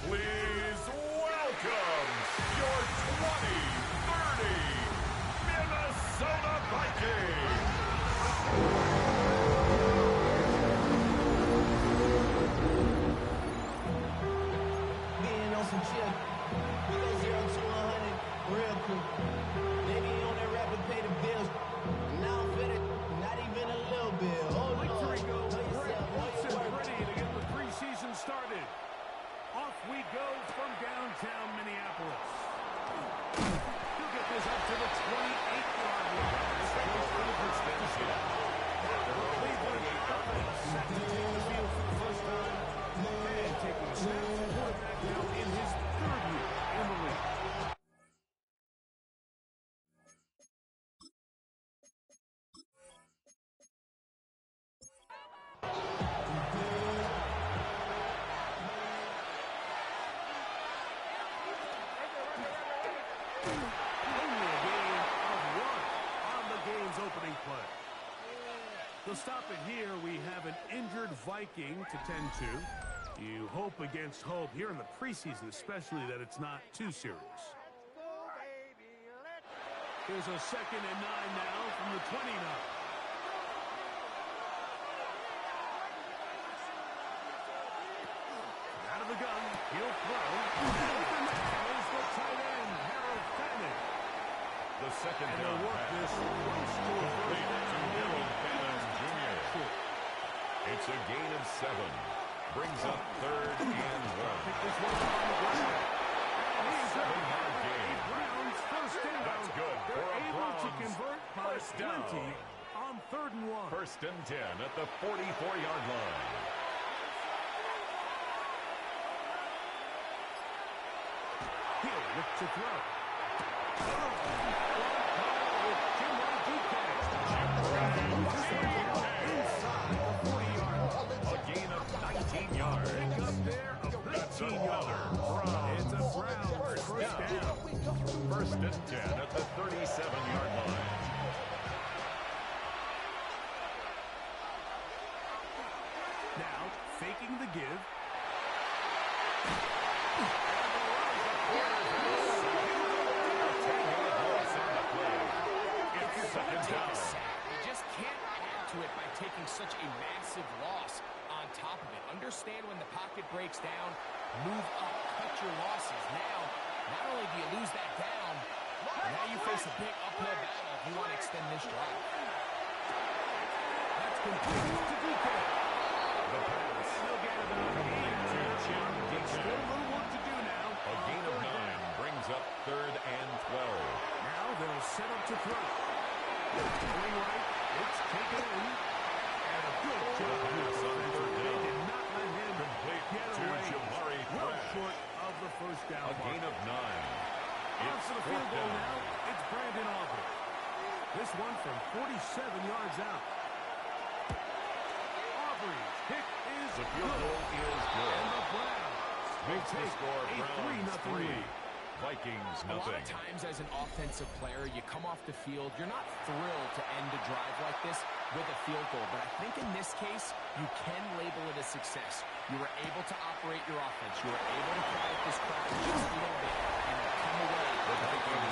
Please welcome your 2030 Minnesota Vikings. Being on some chill, we go 0 to 100 real quick. Maybe on that rapid pay the bills. Now I'm fitted, not even a little bit. Oh, Victory Lord. goes Know great, yourself, once know your and worth. ready to get the preseason started. Off we go from downtown Minneapolis. He'll get this up to the 28-yard line. This goes for the first down. The Cleveland offense set to take the field for the first time. And taking a snap, the quarterback now in his third year in the league. Only a gain of 1 on the game's opening play. To stop it here, we have an injured Viking to tend to. You hope against hope here in the preseason, especially that it's not too serious. Here's a 2nd and 9 now from the 29. Out of the gun, he'll throw. Open man is the tight end, Harold Fannin. The second And down they'll work pass this close to a first complete to down. Harold Fannin Jr. It's a gain of 7. Brings up 3rd and 1. Pick this one up on the ground. And he's out. 7-yard gain. Browns first down. That's good for They're a able to Browns convert by first down. 20 on 3rd and 1. 1st and 10 at the 44-yard line. He'll look to throw. With Jim Rodriguez. Inside the 40-yard line. A gain of 19 yards. Pick up there of 13 yards. It's a Browns first down. 1st and 10 at the 37-yard line. Now, faking the give. It's 2nd down. You just can't add to it by taking such a massive loss on top of it. Understand when the pocket breaks down, move up, cut your losses. Now, not only do you lose that down, but now you face a big uphill battle if you want to extend this drive. That's complete to DK. The pass. He'll get about 8 to Jim Gibbs. Still a little work to do now. A gain of 9 brings up 3rd and 12. Now they'll set up to throw. Going right, it's taken in. And a good job. pass on 3rd They down. did not let him Complete get to away. Jamari Well Thrash. short of the first down. A gain of 9. On It's for the 4th field goal down. now. It's Brandon Aubrey. This one from 47 yards out. Aubrey's kick is The field good. goal is good. And the Browns will Makes the take score a Browns 3-0 3. lead. Vikings, A lot nothing. of times as an offensive player, you come off the field, you're not thrilled to end a drive like this with a field goal. But I think in this case, you can label it a success. You were able to operate your offense. You were able to quiet this crowd just a little bit and come away with a victory.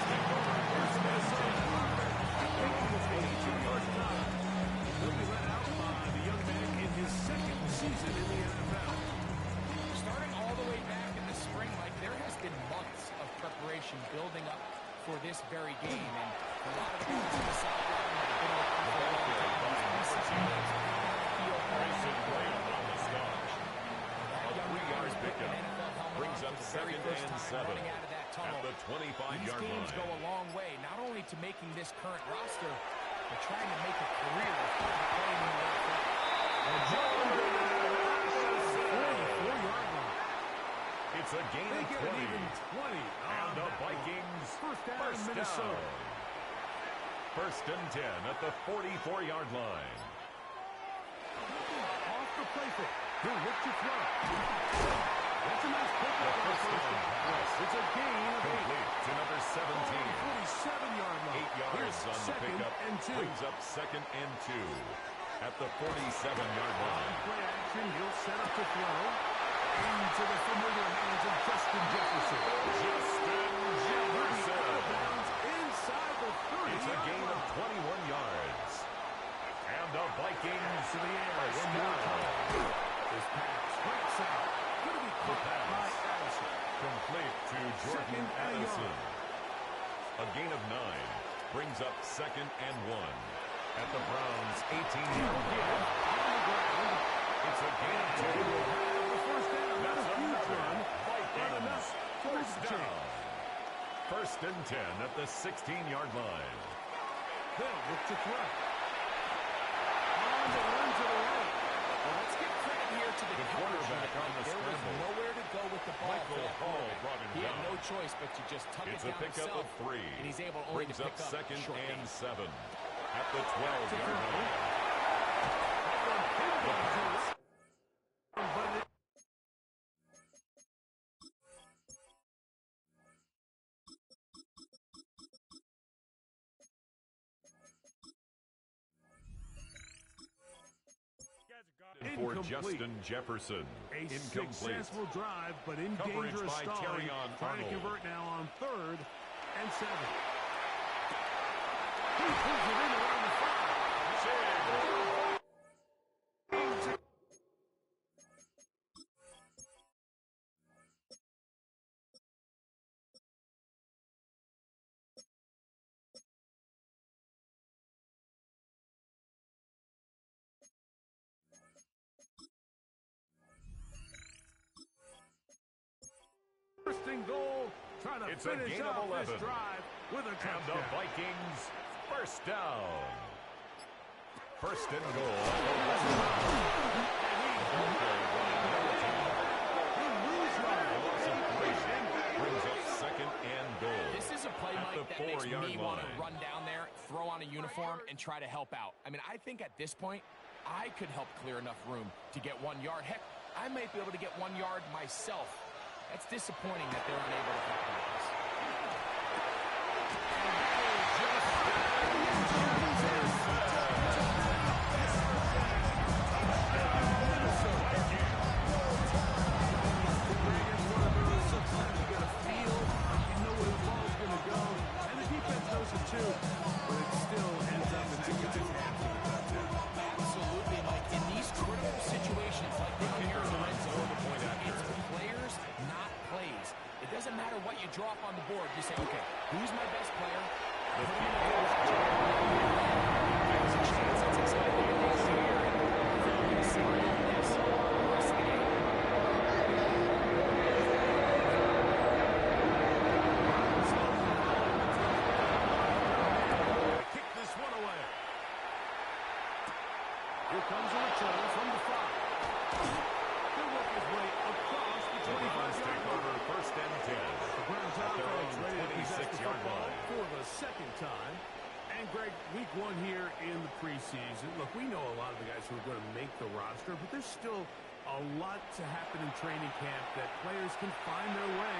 He'll be let out by the young man in his second season in the NFL. Starting all the way back in the spring, like there has been months of preparation building up for this very game, and a lot of the guys on the sideline that have been around for a long time. Grayson Graham on the stop. A 3-yard pickup brings up second and 7 at the 25-yard line. These games go a long way, not only to making this current roster, but trying to make a career of playing in the NFL. 44-yard line. It's a gain They of get 20. an even 20. And the Vikings First down, Minnesota. First and 10 at the 44-yard line. Off the play fake. He'll look to throw. That's a nice pickup on the first down. It's a gain of 8. Complete to number 17. 47-yard line. 8 yards Here's on the second pickup. and 2. Brings up second and 2 at the 47-yard line. Play action. He'll set up to throw. Into the familiar hands of Justin Jefferson. Inside the 30. It's a gain of 21 yards. And the Vikings To the air. first One more down. time. This pass breaks out. Going to be caught by Addison. Complete to Jordan Second and a Addison. yard. A gain of 9 brings up second and 1 at the Browns' 18-yard line. On the ground. It's a gain of 2. The first down. Not That's a huge another run. Vikings enough to move first the chains. down. First and 10 at the 16-yard line. They'll look to throw. On the run to the right. Well, let's give credit here to the quarterback on the There was scramble. nowhere to go with the ball. Michael for that Hall quarterback. brought him He had down. no choice but to just tuck It's it a down pickup himself. of 3. And he's able only Brings to up pick up second short and gain. 7 at the 12-yard line. For Incomplete. Justin Jefferson. A Incomplete. successful drive, but in Coverage dangerous by stalling. Terrion Trying to Arnold. convert now on 3rd and 7. He pulls it in around the 5. First and goal, trying to It's a finish gain of off 11. this drive with a And the touchdown. Vikings first down. First and goal. Brings up second and goal. This is a play, At Mike, the that makes me 4-yard want to line. run down there, throw on a uniform, and try to help out. I mean, I think at this point, I could help clear enough room to get 1 yard. Heck, I might be able to get 1 yard myself. That's disappointing that they're unable to help out this. Absolutely, Mike. In these critical situations, like down here in the red zone, it's players, not plays. It doesn't matter what you draw up on the board. You say, okay, who's my best player? Put him in the goal. There's a chance. That's exactly what they see here. They're going to see all this the rest of the game. Kick this one away. Here comes a return from the 5. He'll work his way across the The Browns 25-yard take line. over first and 10. The Browns At their offense own ready to possess the 26-yard football line. for the second time. And, Greg, week 1 here in the preseason. Look, we know a lot of the guys who are going to make the roster, but there's still a lot to happen in training camp that players can find their way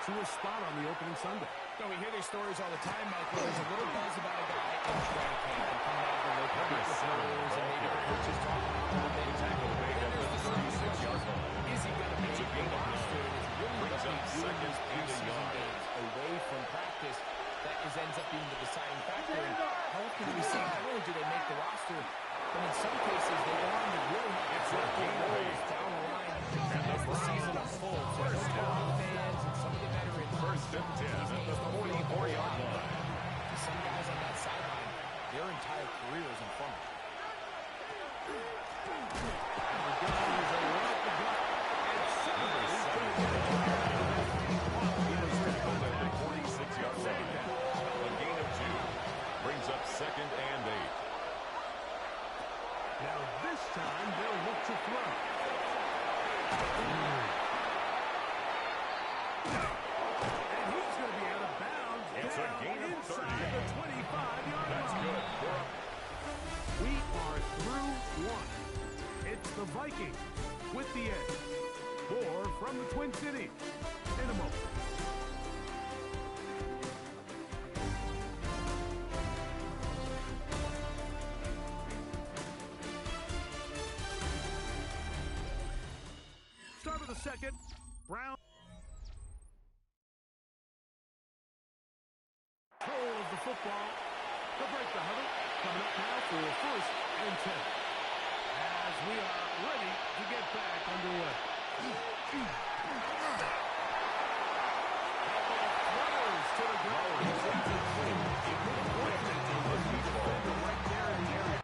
to a spot on the opening Sunday. No, we hear these stories all the time, Michael. There's a little buzz about a guy in training camp and coming out of the local players and maybe the coaches talking a little bit. Tackle made at the 36-yard line. Is he going to make the roster? And it's really Brings what up they do in second these and a preseason yard. games away from practice that ends up being the deciding factor. And how often do we see not only do they make the roster, but in some cases they go on to really have critical roles down the line as the season unfolds. So First down. fans and some of the veterans. First and 10 at the 44-yard line. Some guys on that sideline, their entire career is in front of them. The guy is around the gut. He was tackled at the 46-yard line. A gain of 2. Brings up second and 8. Now this time they'll look to throw. And he's going to be out of bounds. It's a down gain of 30. inside the 25-yard That's line. good. We are through one. It's the Vikings with the edge. More from the Twin Cities in a moment. Start of the second. Brown. Control of the football. They'll break the huddle. Coming up now for first and 10. As we are ready to get back underway. Runners to the ground. Right there in the area.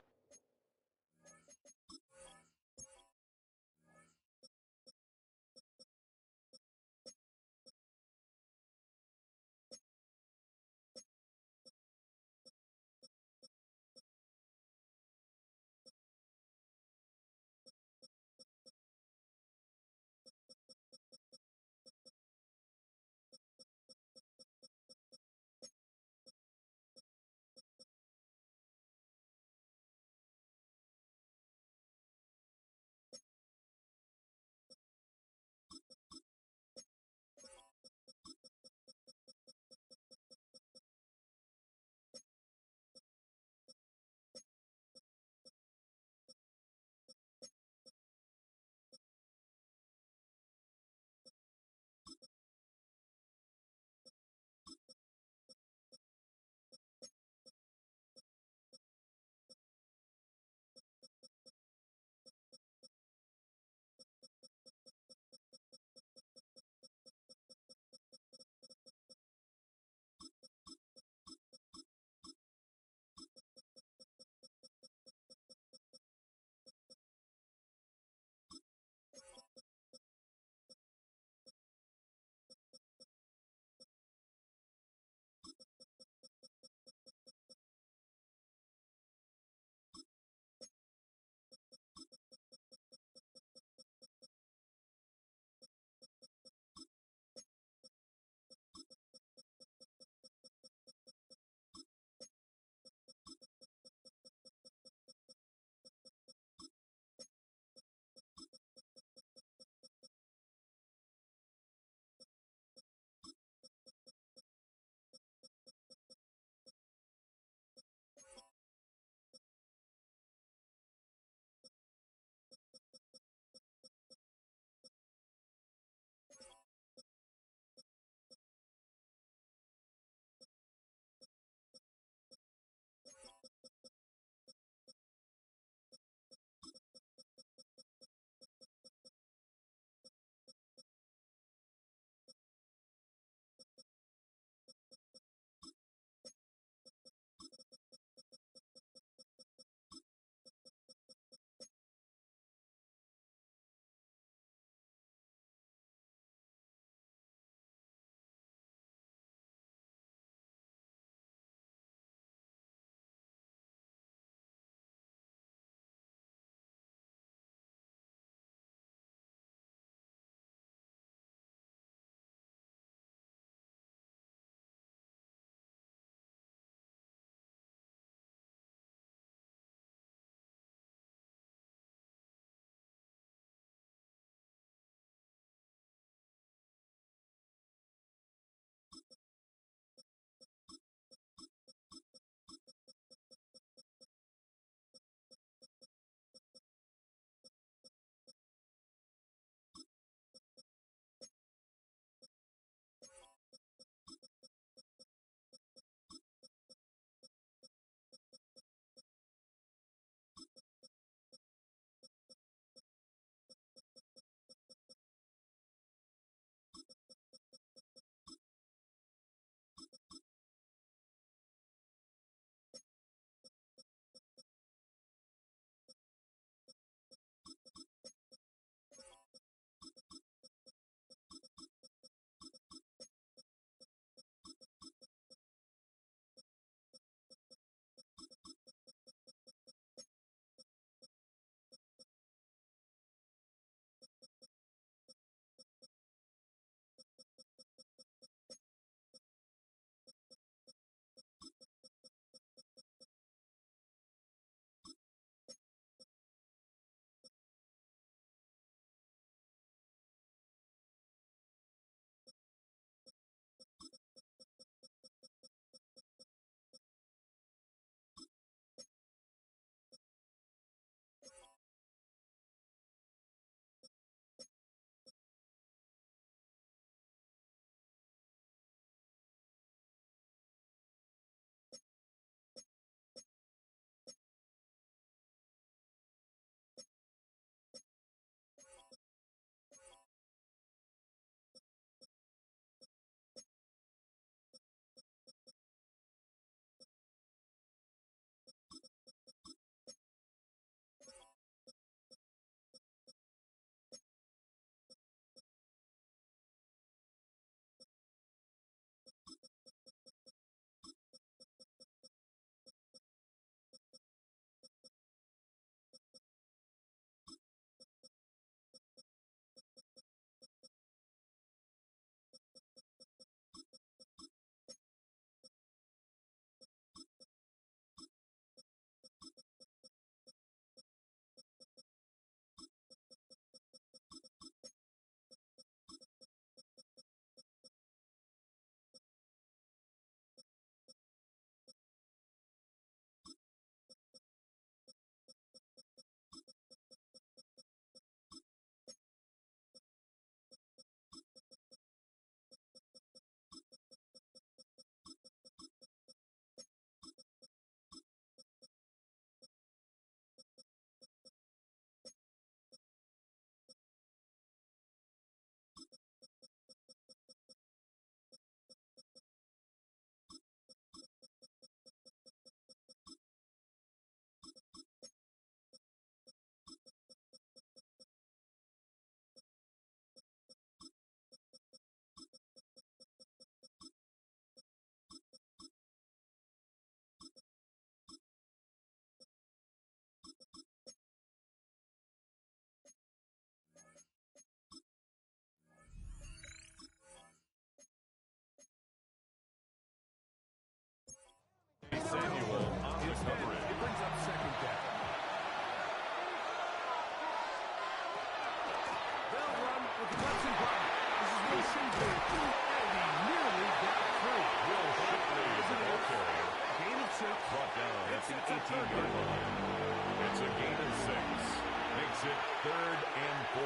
4.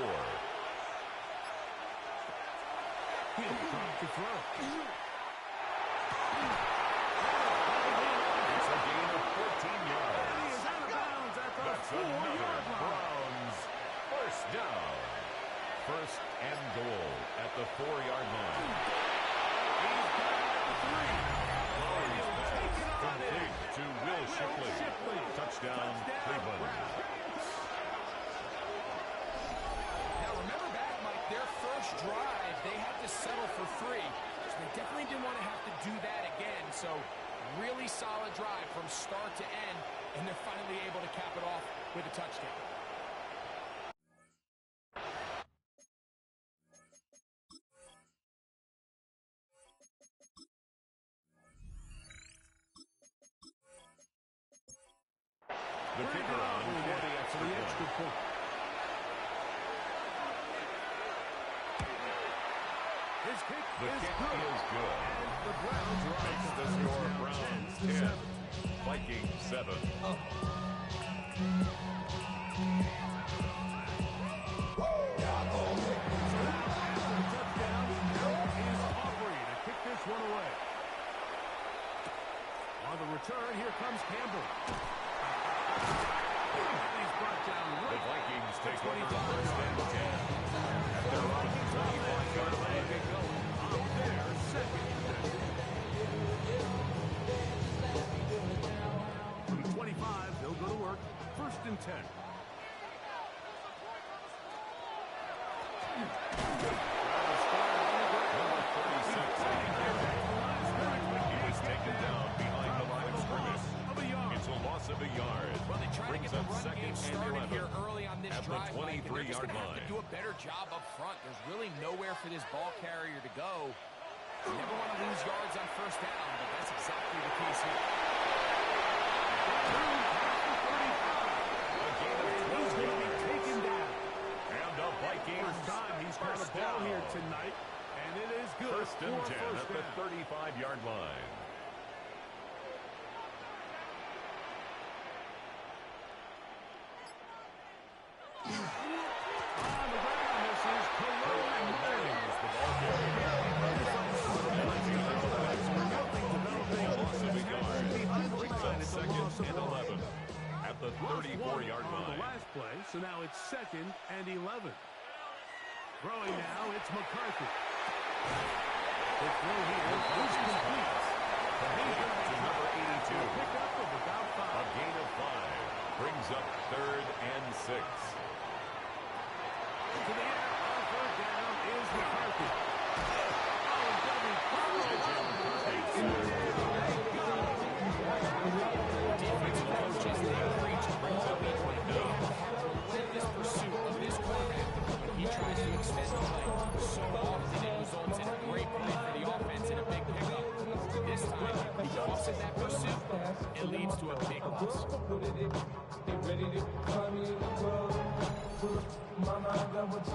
He'll drop to throw. It's a gain of 14 yards. He is out of bounds at the That's 4-yard another line. Browns first down. First and goal at the 4-yard line. He's got it at the 3. Flowers Take it pass on in. complete to Will Shipley. Touchdown, Cleveland. Now, remember back, Mike, their first drive, they had to settle for 3. So they definitely didn't want to have to do that again. So, really solid drive from start to end, and they're finally able to cap it off with a touchdown. The kicker on for the extra point. His kick The is kick good. is good. And the Browns Makes the score Browns 10, Vikings 7. Touchdown. Now is Aubrey to kick this one away. On the return, here comes Campbell. And he's brought down The right. Vikings take over first and 10. At their own 25-yard line. Up there, second. From 25, they'll go to work. First and 10. Number 46, is taken down behind the line of scrimmage. It's a loss of a yard. Well, they try to Brings get the up run second game and started 11 here early on this at the drive, Mike, and they're just 23-yard going to have to line. do a better job up front. There's really nowhere for this ball carrier to go. You never want to lose yards on first down, but that's exactly the case here. A gain of He's 12 going to be yards. taken down. And the Vikings First time he's caught a first ball down. here tonight, and it is good First and for 10 first at the down. 35-yard line. On the ground, this is Cologne Murray. The ball carrier. Loss of a yard. Brings up second and 11 at the 34-yard On the line. last play, so now it's second and 11. Throwing now, it's McCarthy. The throw here is complete. To number 82. Pick up of about A 5. gain of 5 brings up third and 6. To the air, on third down is McCarthy. Oh, double Defensive coaches, they preach and brings up each one. They have to have this pursuit of this quarterback when he tries to extend the play. So often it results in a great play for the offense and a big pickup. This time, he tosses that pursuit. It leads to a big loss.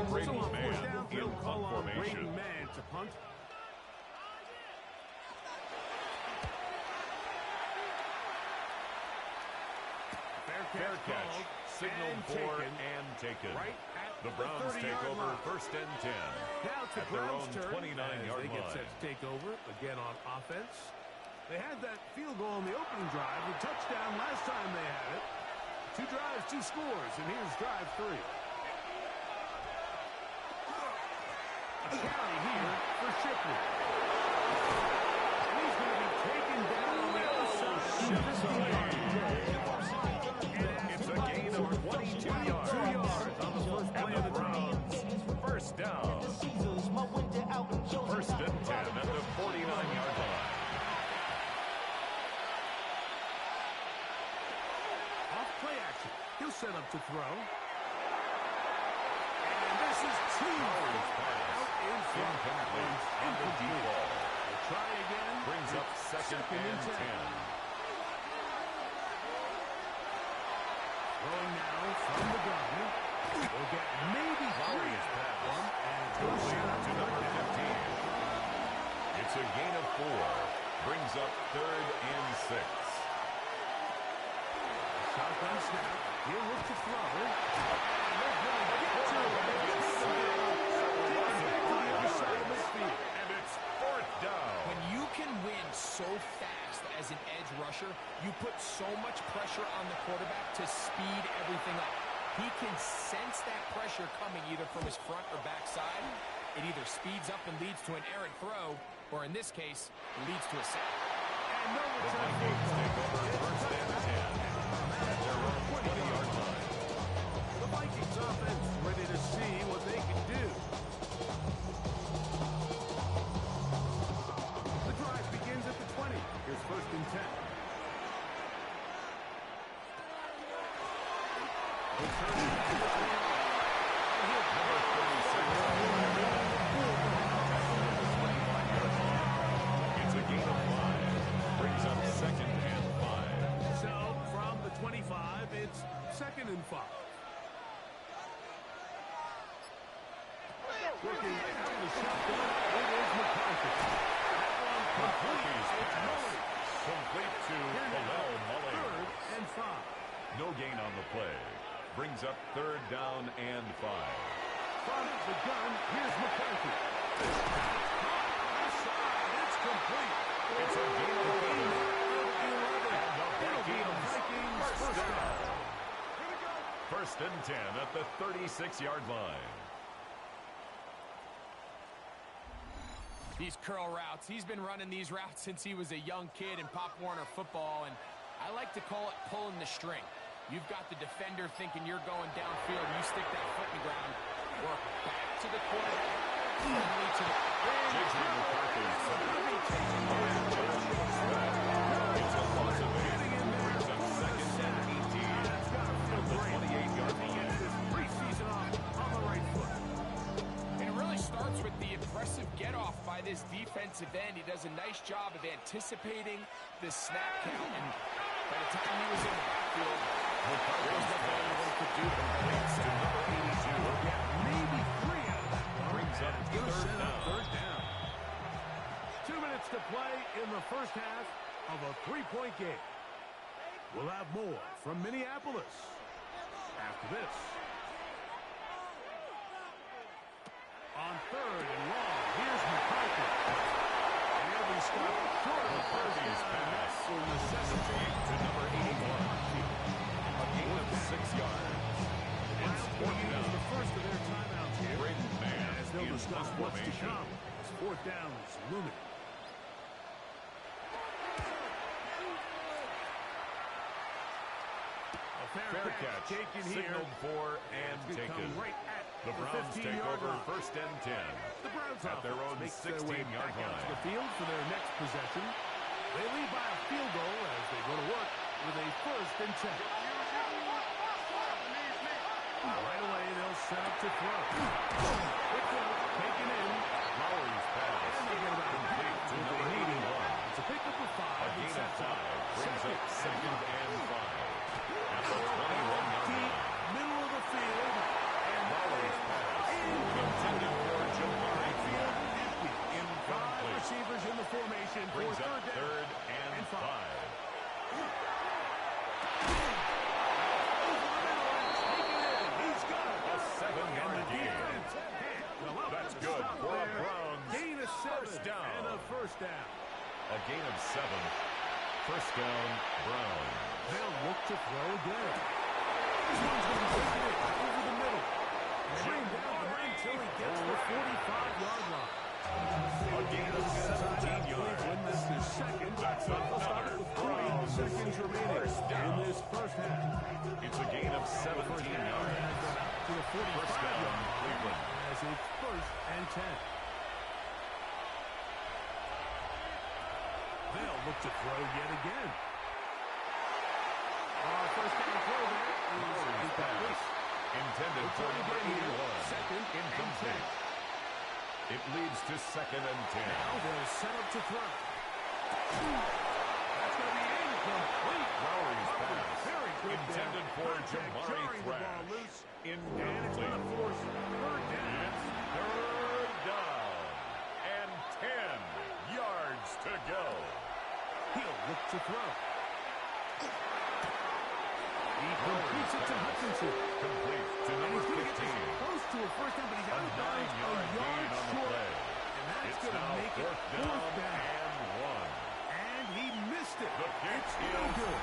Brady So on fourth man down, in they'll call punt on Brady formation. man to punt. Fair catch. Signaled and for taken and taken. right at The Browns take 30-yard over line. first and 10 Now to at their Brown's own turn 29-yard as they get line. set to take over again on offense. They had that field goal on the opening drive, the touchdown last time they had it. 2 drives, 2 scores, and here's drive 3. A carry here for Shipley. And he's going to be taken down on the other side. It's a gain of 22 yards. 2 yards on the first play of the drive. First down. First and 10 at the 49-yard line. Off play action. He'll set up to throw. And this is 2 out in front. Incomplete on the deep ball. We'll try again. Brings up second and 10. Throwing now from the gun. We'll get maybe 3 Lowry's out of that one. And Complete to number 15. It's a gain of 4. Brings up third and 6. Shotgun snap. He'll look to throw. And they're going to get to it. You put so much pressure on the quarterback to speed everything up. He can sense that pressure coming either from his front or back side. It either speeds up and leads to an errant throw, or in this case, leads to a sack. And no The return Vikings for take over first and 10 at their own 20-yard line. the Vikings offense ready to see what they can do. The drive begins at the 20. Here's first and 10. Number 36. It's a gain of 5. Brings up second and 5. So from the 25, it's second and 5. Looking out of the shotgun, it is McCarthy. That one complete. It's Mullins. Complete to Here now, Khalil Mullins. third and 5. No gain on the play. Brings up third down and 5. From the gun, here's McCarthy. It's complete. It's a gain of 11. And the It'll be a Vikings Vikings first first down. down. First and 10 at the 36-yard line. These curl routes, he's been running these routes since he was a young kid in Pop Warner football, and I like to call it pulling the string. You've got the defender thinking you're going downfield, you stick that foot in the ground, work back to the quarterback, only to the... J.J. McCarthy. It's a loss of 8. Brings up second and 18 at the 28-yard line. Preseason on the right foot. And it really starts with the impressive get-off by this defensive end. He does a nice job of anticipating the snap count, and by the time he was in the backfield, there was nothing anyone could do to Number 82. Maybe 3 out of that. Brings up third down. 2 minutes to play in the first half of a 3-point game. We'll have more from Minneapolis after this. On third and long, here's McCarthy. And he'll be stopped short of the McCarthy's pass will necessitate to number 81. A gain of 6 yards. It's fourth down. the first of their timeouts here. Braden Mann As they'll in discuss what's to formation. come. It's fourth down is looming. A Fair catch. taken here. Signaled for and It's gonna taken. come right at The Browns take 15-yard over line. first and 10. The Browns at their offense own makes their way 16-yard back out to the line. field for their next possession. They lead by a field goal as they go to work with a first and 10. Right away, they'll set up to throw. Quick throw, taken in. Lowry's pass. And they get about Complete to number 81. It's a pickup of 5. A gain of 5 brings up second and 5 at the 21-yard Deep, line. middle of the field. And Lowry's pass intended for Jamari Field. five Incomplete. receivers in the formation for Brings up third down. third and 5. He's got it. A 7-yard gain. That's good for a Browns Gain of 7 first down. and a first down. A gain of 7. First down, Browns. They'll look to throw again. This one's going to be taken it over the middle. Bring down the line until he gets the 45-yard line. A gain of 17 yards. Cleveland, this is second. That's another With 40 Browns seconds remaining first in down. this first half. It's a gain of 17 yards. To the 45 First down, Cleveland. as it's first and 10. They'll look to throw yet again. First down throw there is incomplete. Intended for number 81. Second and 10. Incomplete. It leads to second and 10. Now they'll set up to throw. That's going to be incomplete. Lowry's pass. Very good Intended there. for Contact Jamari jarring the ball Thrash. loose. And it's Incomplete. going to force third down. It's third down. And 10 yards to go. He'll look to throw. He completes it to Hutchinson. Complete to And number he's going to get 15. this close to a first down, but he's A out of bounds 9-yard a gain yard on the short. play. And that's It's going to now make it fourth down fourth down. and 1. And he missed it. The kick It's no is good.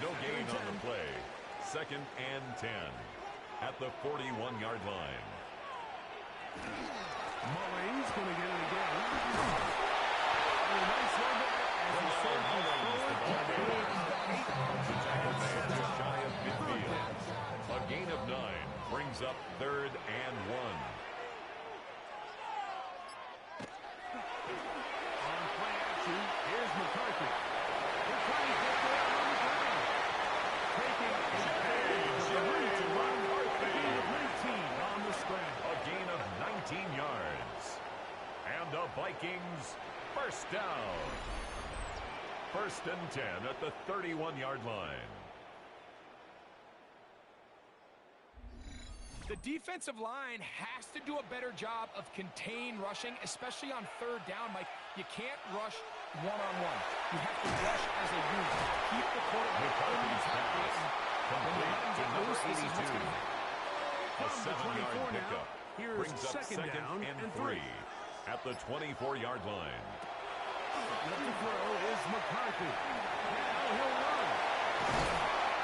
No gain on the play. 2nd and 10 at the 41-yard line. Mullings going to get it again. And a nice run there as he surges forward to gain 8. Just shy of midfield. A gain of 9 brings up 3rd and 1. On play action, here's McCarthy. They're trying to get there on the ground. Taking advantage of the room to run. A gain of 19 on the scramble. A gain of 19 yards. And the Vikings first down. 1st and 10 at the 31-yard line. The defensive line has to do a better job of contain rushing, especially on 3rd down. Mike, you can't rush one-on-one. You have to rush as a unit. Keep the quarterback in the pocket. When you let him get loose, this is what's going to happen. A 7-yard pickup Here's brings up 2nd and 3 at the 24-yard line. Left to throw is McCarthy. Now he'll run.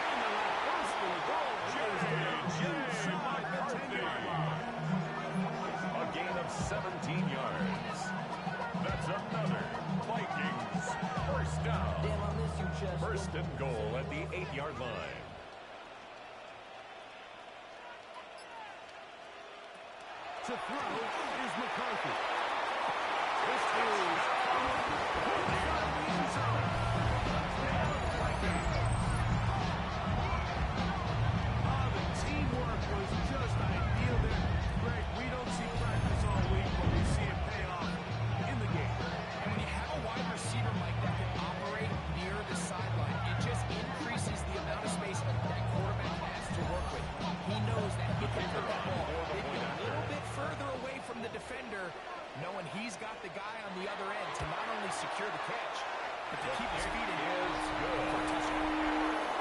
And the first and goal. A gain of 17 yards. That's another Vikings first down. Damn, I miss you, Chester. 1st and goal at the 8-yard line. To throw is McCarthy. This is the teamwork was just ideal there. Greg, we don't see practice all week, but we see it pay off in the game. And when you have a wide receiver, Mike, that can operate near the sideline, it just increases the amount of space that quarterback has to work with. He knows that he can put that ball maybe a little bit further away from the defender, knowing he's got the guy on the other end to not only secure the catch, but to keep his feet in the air for a touchdown.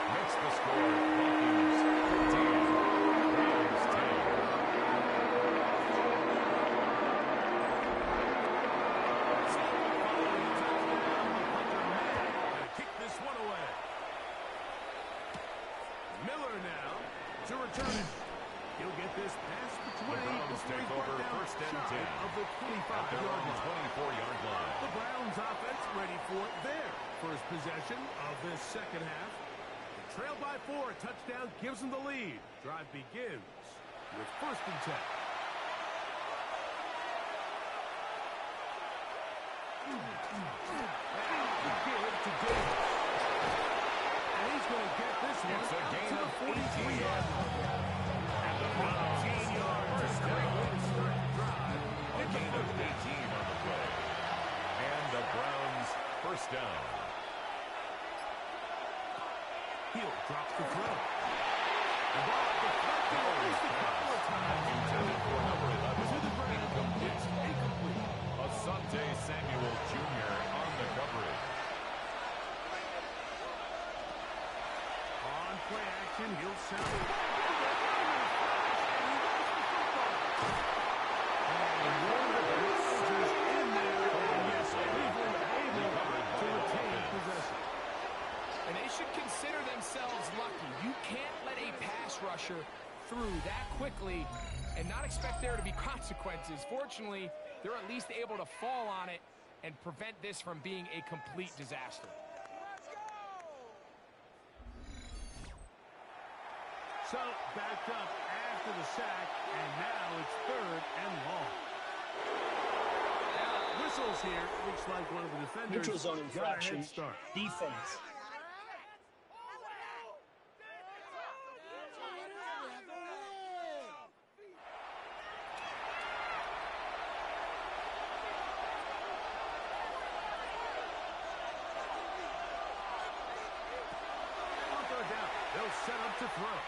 Makes the score Vikings 15, Browns 10. Kick this one away. Miller now to return it. He'll get this past the 20. The Browns take over 1st and 10 of the 25-yard at their own line. 24-yard line. The Browns offense ready for their first possession of this second half. Trailed by 4, touchdown gives them the lead. Drive begins with 1st and 10. And the give to Davis. And he's going to get this one It's a out gain to the of 43-yard line. And the Browns 18 yards. Great way to start the drive. a gain of 18 on the play. And the Browns first down. Hill drops the throw. The ball deflected at least a couple of times. Intended for number 11. To the ground. It's incomplete. Asante Samuel Jr. on the coverage. On play action, he'll sound it. And one of the closers in there. And yes, Cleveland able to retain possession. And they should consider themselves lucky. You can't let a pass rusher through that quickly and not expect there to be consequences. Fortunately, they're at least able to fall on it and prevent this from being a complete disaster. So, backed up after the sack, and now it's 3rd and long. Now, whistles here. Looks like one of the defenders Neutral zone got a infraction. head start. Defense. On 3rd down, they'll set up to throw.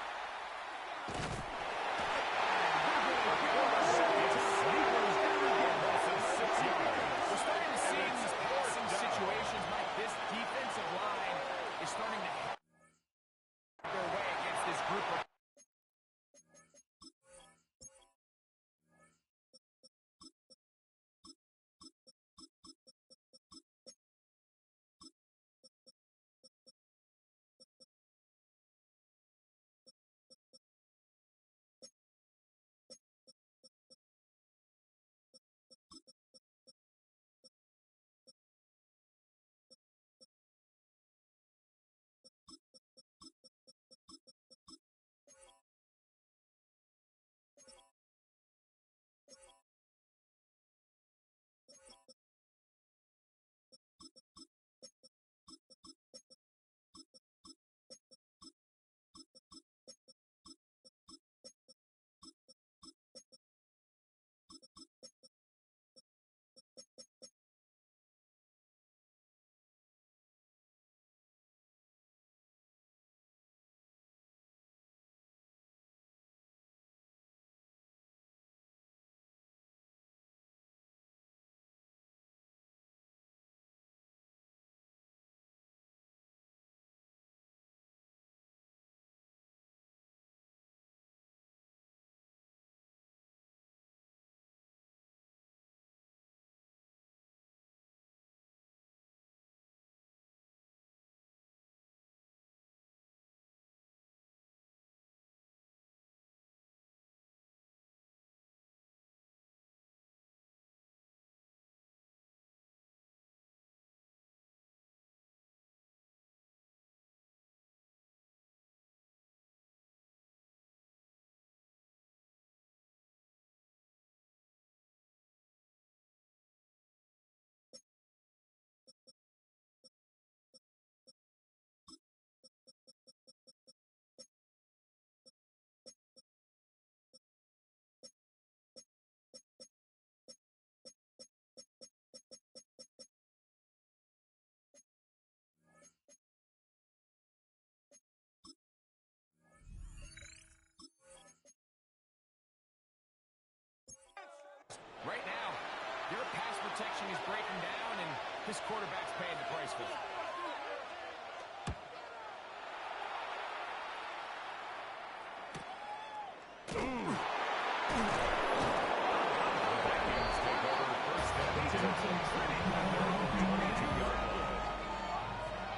is breaking down, and this quarterback's paying the price for it.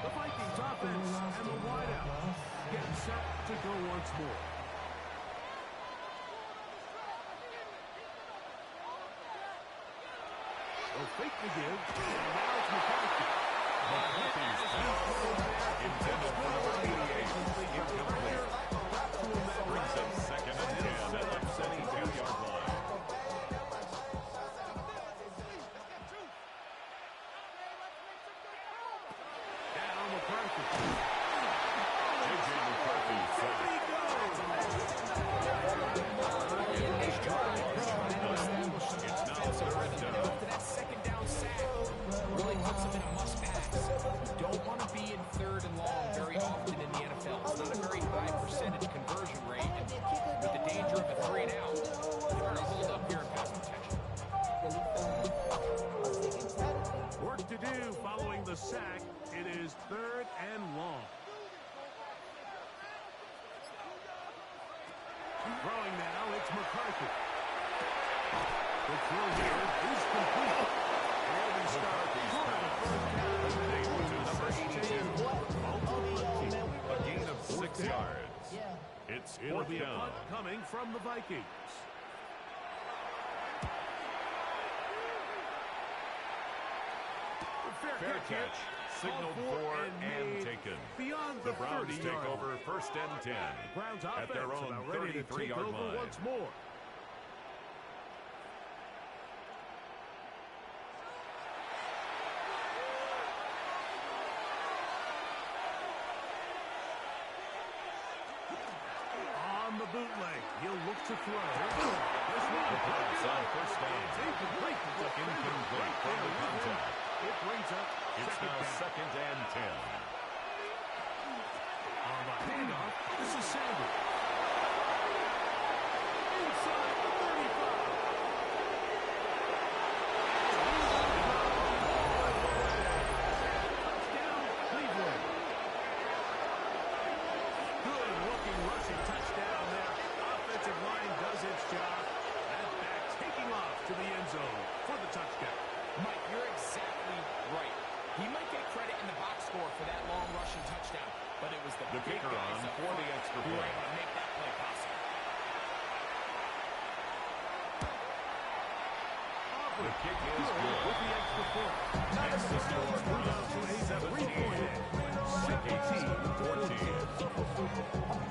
The Vikings offense and the wideout getting set to go once more. They'll fake the give, and now it's McCarthy. Intended for number 88. Incomplete. Brings up second and 10 at the 72-yard line. Down McCarthy. J.J. McCarthy says it's now third down. After that second down sack, really puts him in a must-pass. You don't want to be in third and long very often in the NFL. It's not a very high percentage conversion rate, and with the danger of a 3 and out, you're going to hold up here in pass protection. Work to do following the sack. It is third and long. Throwing now, it's McCarthy. The throw here is complete. And we start A gain of 6 yards. It's It'll fourth be a down. punt coming from the Vikings. Fair catch. Signaled for and taken. Beyond The Browns take 30-yard over first and 10 Browns at their offense own about ready to take 33-yard over line. once more. On the bootleg, he'll look to throw. This one It's on first down. It's incomplete. Incomplete from the contact. It brings up It's now down. second and 10. On the handoff, this is Sanders. Inside the 35. Touchdown, Cleveland. Good-looking rushing touchdown there. Offensive line does its job. And back taking off to the end zone for the touchdown. Mike, you're exactly right. He might get credit in the box score for that long rushing touchdown, but it was the big kicker guys on up for the front extra who were point. able to make that play possible. The kick is With good. the extra point. Next to score Browns To a 17. three-point edge. 18-14.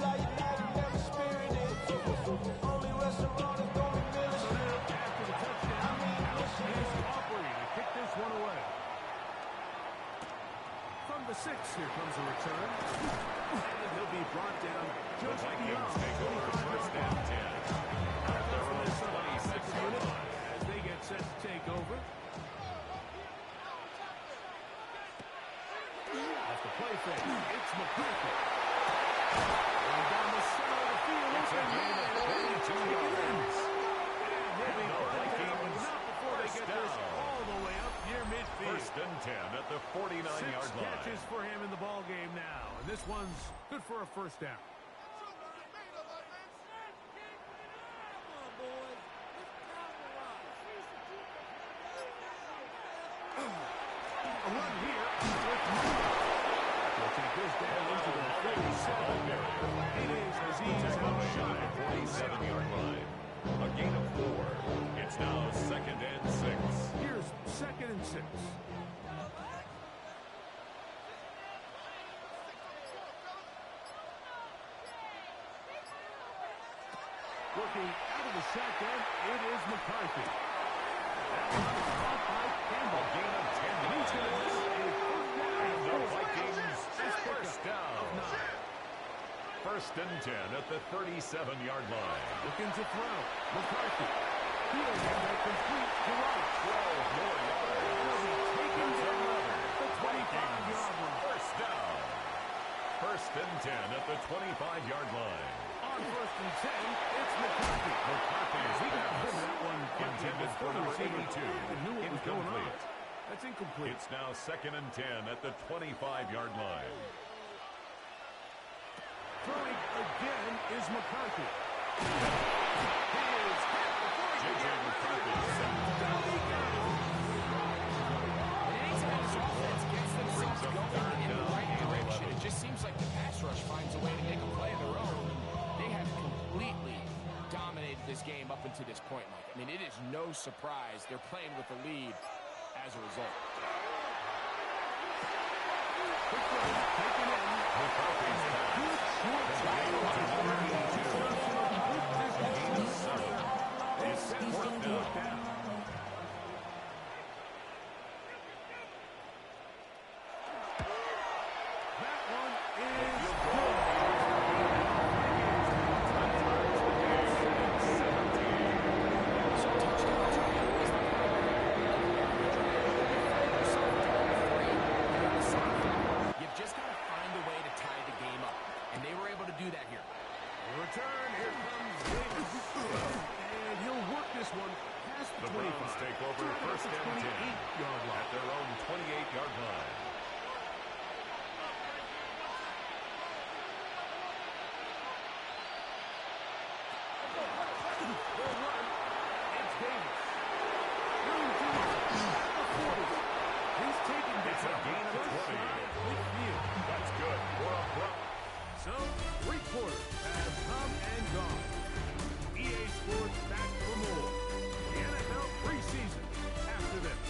After the touchdown, is Aubrey to kick this one away. From the 6, here comes a return. And he'll be brought down The just Vikings beyond take over first and 10 at their own 26-yard line. as they get set to take over. Off the play fake, it's McCarthy. And down the center of the field. It's a gain of 32 yards. And he'll be And the brought down, but Vikings not before they first get this down. all the way up near midfield. First and 10 at the 49-yard 6 line. catches for him in the ball game now, and this one's good for a first down. A run here with They'll take this down into the 47. It is as he's outshot at 47-yard line. A gain of 4. It's now second and 6. Here's second and 6. Looking out of the shotgun, it is McCarthy. That one is caught by Campbell. A gain of 10 And he's going to yards. miss a first down. And the Vikings This first pickup down. of 9. First and 10 at the 37-yard line. Looking to throw. McCarthy. He'll get that complete to Rice. 12 more yards. He'll be taken That's down another. at the 25-yard line. First down. First and 10 at the 25-yard line. On On 1st and 10, it's McCarthy. McCarthy's He got pass hit that one. intended for number 82. Knew what was going on. Incomplete. That's incomplete. It's now 2nd and 10 at the 25-yard line. Throwing again is McCarthy. He is hit before he can J.J. get McCarthy down he goes. And anytime this offense gets themselves going in the right direction, it just seems like the pass rush finds a way to make a play of their own. They have completely dominated this game up until this point, Mike. I mean, it is no surprise they're playing with the lead as a result. Quick throw, taken in. McCarthy's pass. Good short It's 4th down. That one is good. So touchdowns are always the primary You've just got to find a way to tie the game up, and they were able to do that here. Return, here comes Davis. And he'll work this one past the The 25. Browns take over 1st and 10 28-yard line. at their own 28-yard line. They'll run. It's Davis. Running to the 40. He's taking this It's a up. gain of First 20. down, midfield. That's good for a Brown. So, 3 quarters have come and gone. EA Sports back for more. The NFL preseason after this.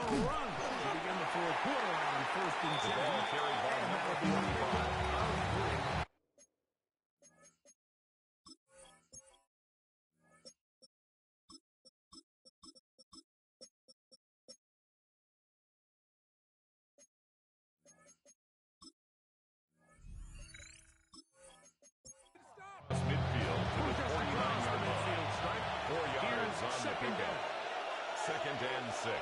run to begin the fourth quarter on 1st and 10. The ball carried by number 45. Midfield to the 49-yard line. 4 yards on the pickup. 2nd and 6.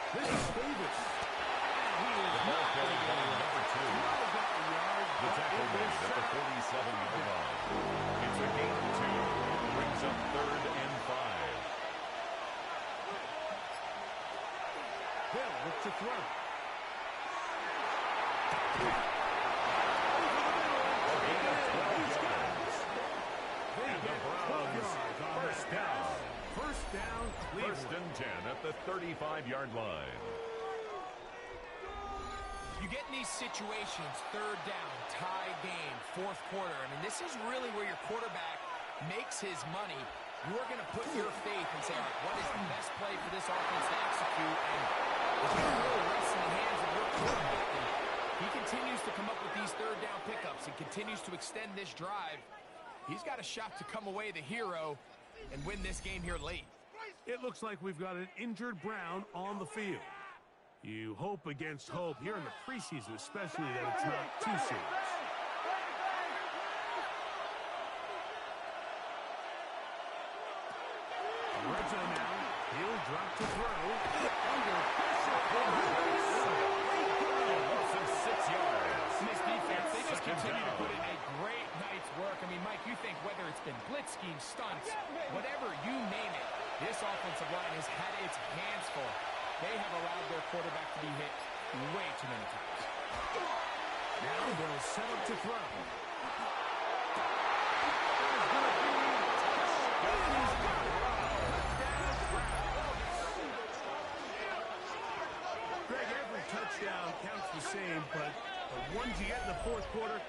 This is Davis. The ball carried by number 2. The tackle made at the 47-yard line. It's a gain of 2. Brings up 3rd and 5. They'll look to throw. And the Browns, first down. First down, Cleveland. 1st and 10 at the 35-yard line. You get in these situations, 3rd down, tie game, 4th quarter. I mean, this is really where your quarterback makes his money. You're going to put your faith and say, all right, what is the best play for this offense to execute? And it's going to really rest in the hands of your quarterback. And he continues to come up with these 3rd down pickups and continues to extend this drive. He's got a shot to come away the hero and win this game here late. It looks like we've got an injured Brown on the field. You hope against hope here in the preseason, especially that it's not too serious. Red zone now. He'll drop to throw. Under pressure. Loss of 6 yards. This defense, they just 2nd continue to down. put in a great night's work. I mean, Mike, you think whether it's been blitz scheme, stunts, whatever you name it, this offensive line has had its hands full. They have allowed their quarterback to be hit way too many times. Now they'll set up to throw. Greg, every touchdown counts the same, but the ones you get in the 4th quarter,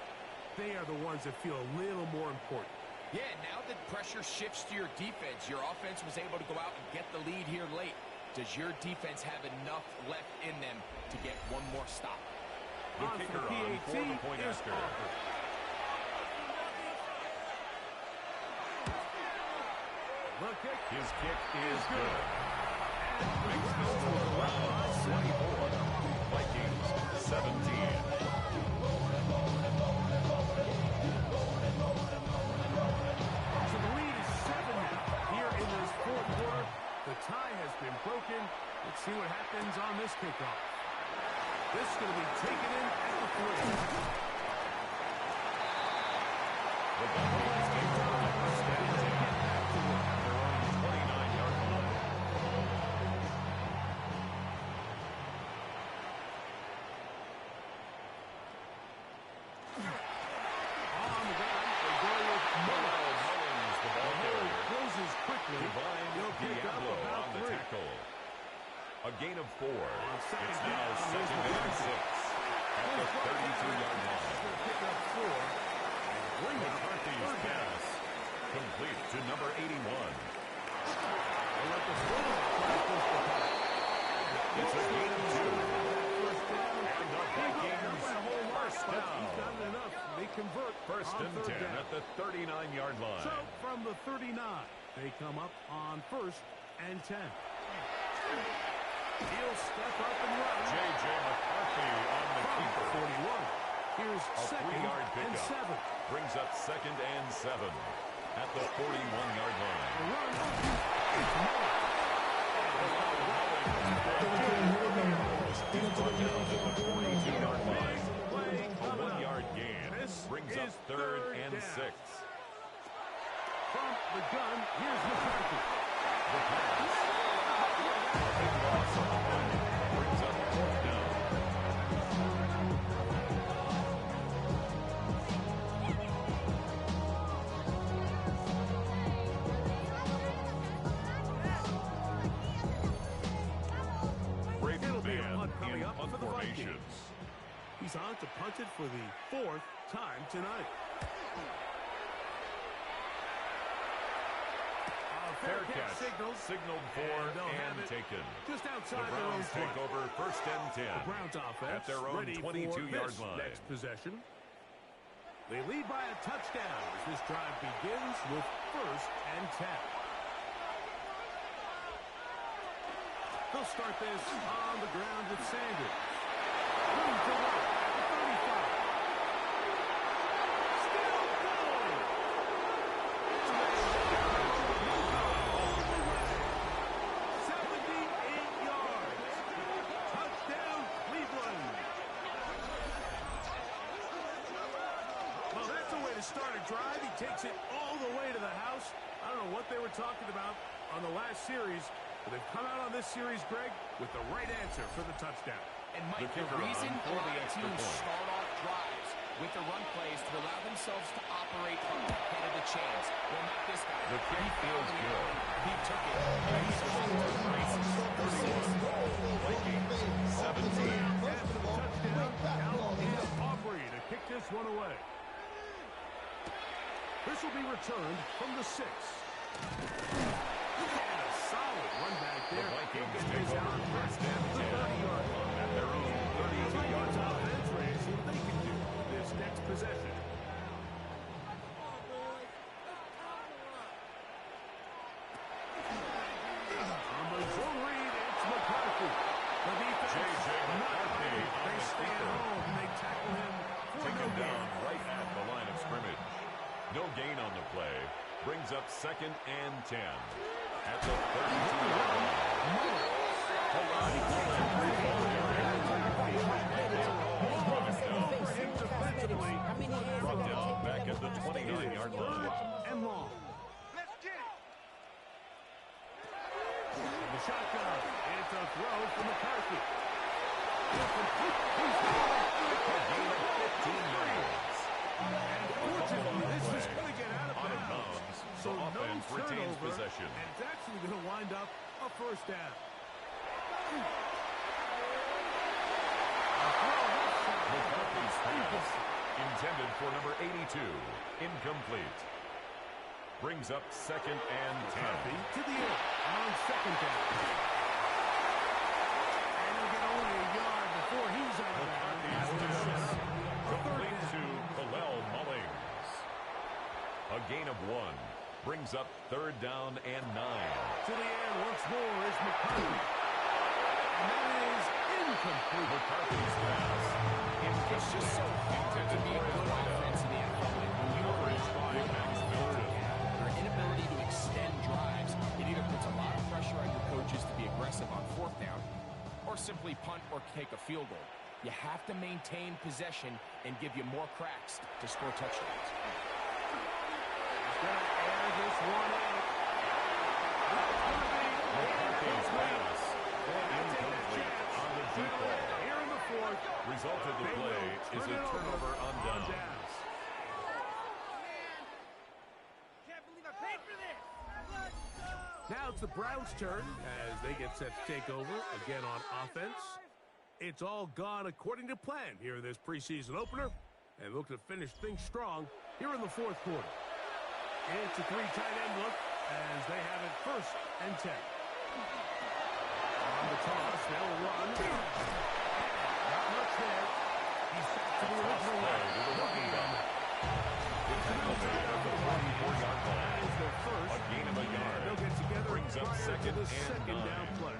they are the ones that feel a little more important. Yeah, now that pressure shifts to your defense, your offense was able to go out and get the lead here late. Does your defense have enough left in them to get one more stop? The kicker on for the point after. His kick is good. Makes the score Browns 24. Vikings 17. So the lead is 7 now here in this 4th quarter. The tie has been broken. Let's see what happens on this kickoff. This is going to be taken in at the 40. The Vikings take over the 1st and 10 at their own 29-yard line. On the ground, they go with Mullins. Mullins, the ball carrier. Closes quickly. Divine He'll pick up Diablo about on the 3. tackle. A gain of 4. second It's down, now 2nd and 6 at the 32-yard line. Pick up 4. Bring up McCarthy's pass complete to number 81. It's a gain of 2. And the Vikings first down. He's got enough. They convert 1st on and 3rd 10 down. at the 39-yard line. So from the 39, they come up on 1st and 10. He'll step up and run. J.J. McCarthy on the From keeper. 41. Here's A 2nd 3-yard and pickup 7. brings up 2nd and 7 at the 41-yard line. The run. He's brought down at the 42-yard line. Play A coming up. 1-yard gain This brings up is 3rd and down. 6. From the gun, here's McCarthy. The pass. A big loss on the play brings up 4th down. It'll be a punt coming in up punt for the Vikings. formations. He's on to punt it for the 4th time tonight. A Fair catch. Signaled for and taken. Just outside The Browns take over first and 10. The Browns offense at their own 22-yard line. Next possession. They lead by a touchdown as this drive begins with first and 10. They'll start this on the ground with Sanders. Room to run at the 35. Still going. 78 yards. Touchdown, Cleveland. Well, that's a way to start a drive. He takes it all the way to the house. I don't know what they were talking about on the last series, but they've come out on this series, Greg, with the right answer for the touchdown. And Mike, the reason a lot of teams start off drives with the run plays to allow themselves to operate ahead of the chains. Well, not this guy. The kick feels good. He took it. And he's off to the races. 31. Vikings 17. After the touchdown, now is Aubrey to kick this one away. This will be returned from the 6. Solid run back there. The Vikings take over first and 10 at their own 32-yard line. Offense race, what they can do this next possession. On the zone read, it's McCarthy. The defense, J.J. McCarthy on they the stay at keeper. home and they tackle him for Take no him down gain. right at the line of scrimmage. No gain on the play. Brings up second and 10 at the 32-yard line. Brought down back at the 29-yard line. And long. Let's get it. The shotgun. It's a throw for McCarthy. A gain of 15 yards. Fortunately, this is going to get out of Out of bounds. bounds. So The no offense retains turnover, possession. and it's actually going to wind up a first down. McCarthy's pass intended for number 82. Incomplete. Brings up second and 10. McCarthy to the end on second down. And he'll get only a yard before he's out of McCarthy's bounds. pass A third complete down. to Khalil Mullings. A gain of 1. Brings up third down and 9. To the air once more is McCarthy. And that is incomplete. McCarthy's pass It's just so hard to be a good offense in the NFL. When you are trying your inability to extend drives, it either puts a lot of pressure on your coaches to be aggressive on fourth down, or simply punt or take a field goal. You have to maintain possession and give you more cracks to score touchdowns. Gonna air this one out. McCarthy's pass incomplete on the deep ball. Here in the fourth. Result of the play is a turnover on downs. Can't believe I paid for this. Let's go. Now it's the Browns' turn as they get set to take over again on offense. It's all gone according to plan here in this preseason opener, and look to finish things strong here in the fourth quarter. It's a 3 tight end look as they have it first and 10. On the toss, they'll run. Not much there. He's back to the original Play line. to the running back. The tackle made at the 44-yard That line. is their first. A gain of a yard. They'll get together Brings up prior second to the and second 9. down play.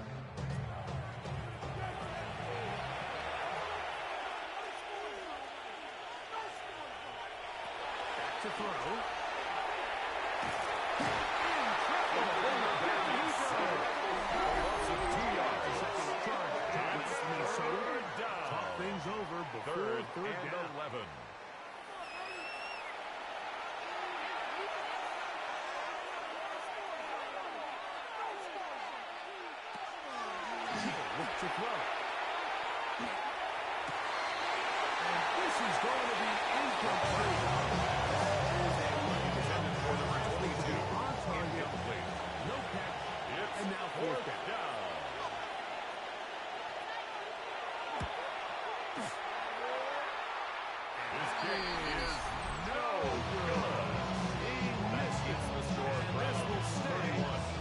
Back to throw. Things over before Third third and down. 11. Look to throw. And this is going to be incomplete. Intended for number 22. On target. Incomplete. No catch. It's And now fourth down. down. This kick is no good. That keeps the score This will stay 31.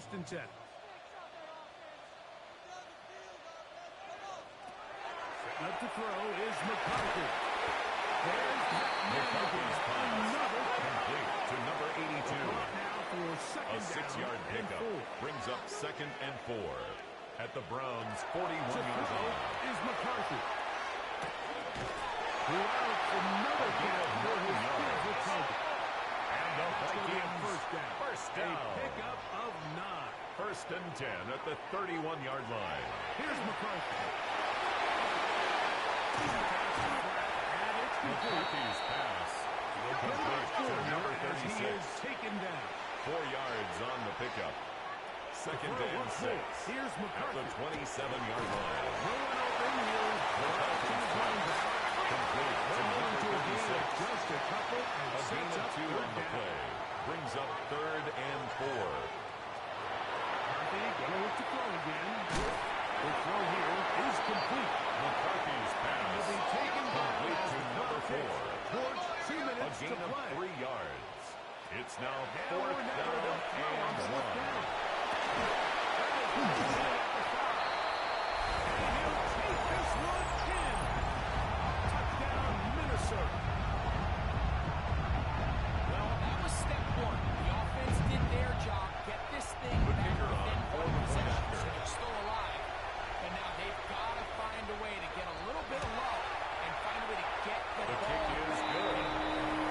first and 10. Setting up to throw is McCarthy. There's McCarthy's pass another complete to number 82. now for A second 6-yard down and pickup 4. brings up 2nd and 4 at the Browns' 41 To yards throw line. is McCarthy. Who out another gap for his favorite target. And the That's going to be a Vikings first down. A pickup of 9. First and 10 at the 31-yard line. Here's McCarthy. And it's complete. McCarthy's pass complete to number As he 36. is taken down. 4 yards on the pickup. Second Throw and once 6 more. Here's at the McCarthy. No 27-yard line. one open. He'll McCarthy's pass complete to hold on number to a gain of 56. just a couple and A gain sets of up 2 third on the down. play. Brings up 3rd and 4. McCarthy going to look to throw again. The throw here is complete. McCarthy's pass Will be taken complete to number 4. Towards 2 A minutes to gain of play. 3 yards. It's now Now 4th we're never down going to throw on and 1. fourth down. And he'll take this one in. Touchdown, Minnesota. Well, that was step 1. The offense did their job. Get this thing The back kicker within on for 1 the possession, Packers. so they're still alive. But now they've got to find a way to get a little bit of luck and find a way to get the The ball kick is back. good.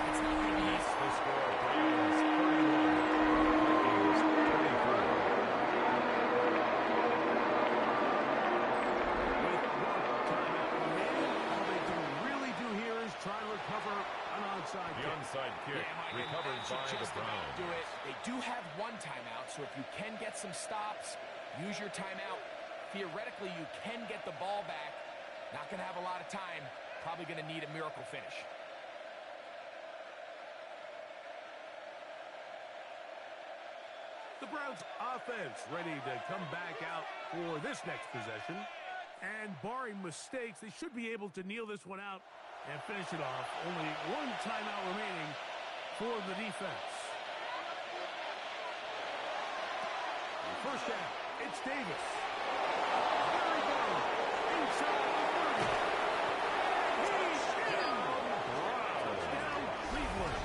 It's not going to be easy. The score, Browns 31, Vikings 24. With one timeout remaining, all they can really do here is try to recover an onside The kick. onside kick Yeah, Mike, and recovered that should by the just about Browns. do it. They do have 1 timeout, so if you can get some stops, use your timeout. Theoretically, you can get the ball back. Not going to have a lot of time. Probably going to need a miracle finish. The Browns offense ready to come back out for this next possession. And barring mistakes, they should be able to kneel this one out and finish it off. Only 1 timeout remaining for the defense. First down, it's Davis. There he goes. Inside the 30. He's in. Touchdown, Cleveland.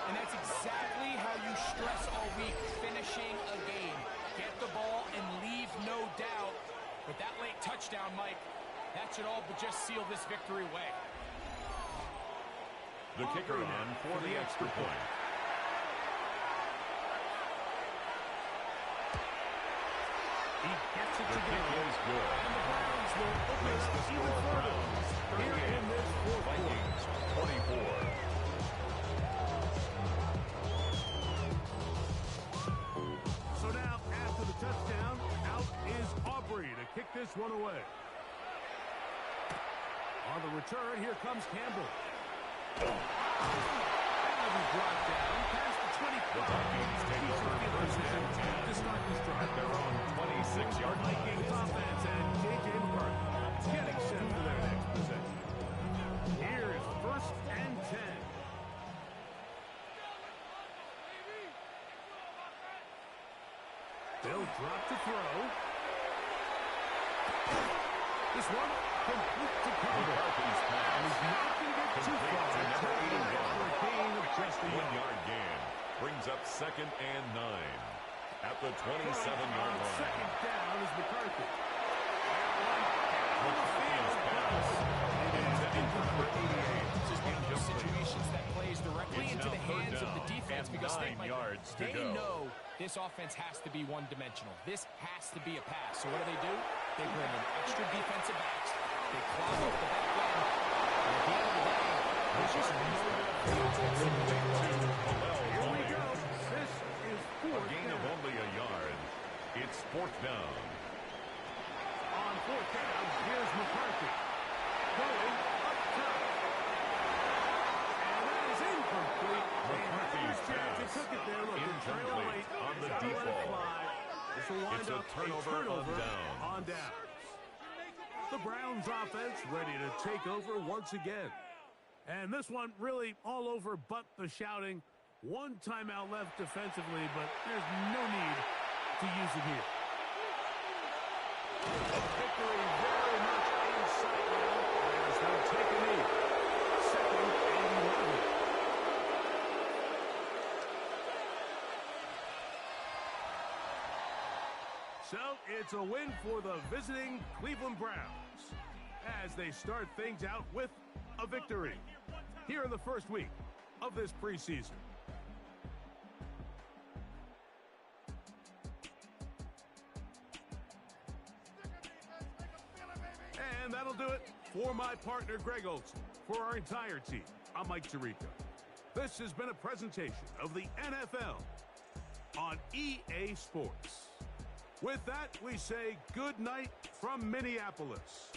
And that's exactly how you stress all week, finishing a game. Get the ball and leave no doubt. But that late touchdown, Mike, that should all but just seal this victory away. The kicker on for the extra point. He gets it The to go. kick is good. And the Browns will open Makes it the up even score further Browns here 38, in this fourth quarter. Vikings 24. So now, after the touchdown, out is Aubrey to kick this one away. On the return, here comes Campbell. That'll be brought down past the 25. The Vikings take over first and 10 to start this drive. at their own 26-yard Vikings line. offense and J.J. McCarthy getting set for their next possession. Here is first and 10. They'll drop to throw. This one complete to cover. McCarthy's And he's pass not going to get too complete far. to number Taking 81. after a gain of just a 1 yard. yard gain brings up 2nd and 9 at the 27-yard On line. second down is McCarthy. McCarthy's pass intended for number 88. This is one of those Incomplete. situations that plays directly It's into now the third hands of the down defense and because 9 yards to they go. know this offense has to be one-dimensional. This has to be a pass. So what do? They bring in extra defensive backs. They clog up the back end. And at the end of the day, there's just no Here we go. This is A fourth gain of down. only a yard. It's 4th down. On fourth down, here's McCarthy. Going up top. And that is incomplete. McCarthy's They had a pass chance. They took it there. Look, they're trailing incomplete late. on the Gotta let deep it ball. fly. This will wind It's a up turnover on downs. on downs. The Browns offense ready to take over once again. And this one really all over but the shouting One timeout left defensively, but there's no need to use it here. Victory very much in sight now as they take a lead. 2nd and 11. So it's a win for the visiting Cleveland Browns as they start things out with a victory here in the first week of this preseason. And that'll do it for my partner, Greg Olson. For our entire team, I'm Mike Tirico. This has been a presentation of the NFL on EA Sports. With that, we say good night from Minneapolis.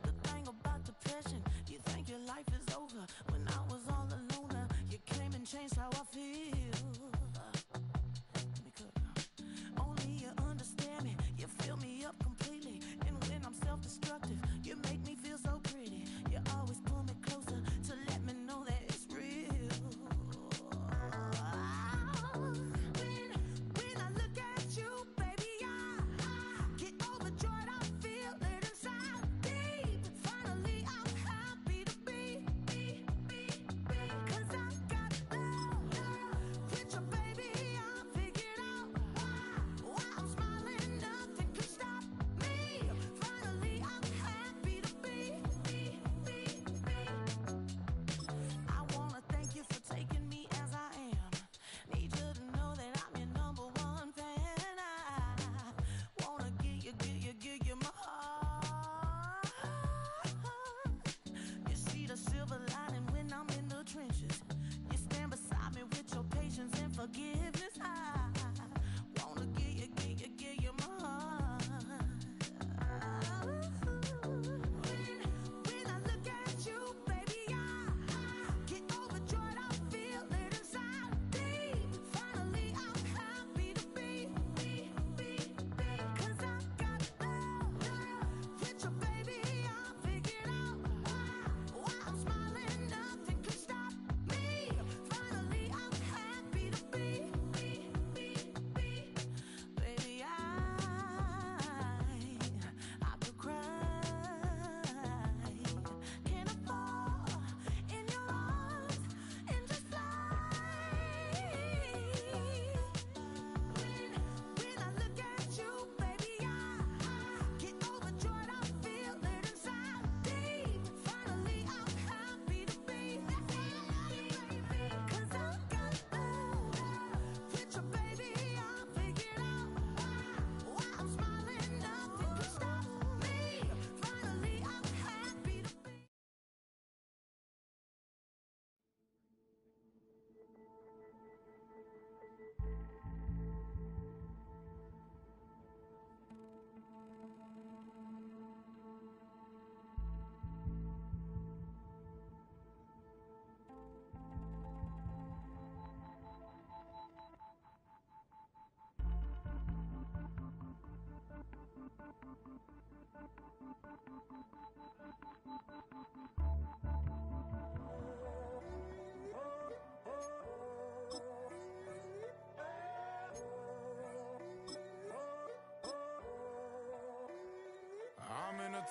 The thing about depression, you think your life is over. When I was all alone, you came and changed how I feel. Let me cook. Only you understand me, you fill me up completely. And when I'm self-destructive, you make me feel so pretty. You always pull me closer to let me know that it's real. When I look at you, baby, I get overjoyed. I feel it inside deep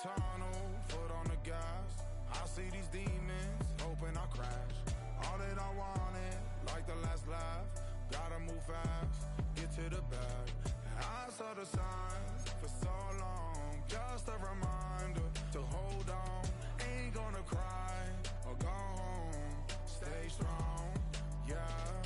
tunnel, foot on the gas. I see these demons, hoping I crash. All that I wanted, like the last laugh. Gotta move fast, get to the bag. And I saw the sign.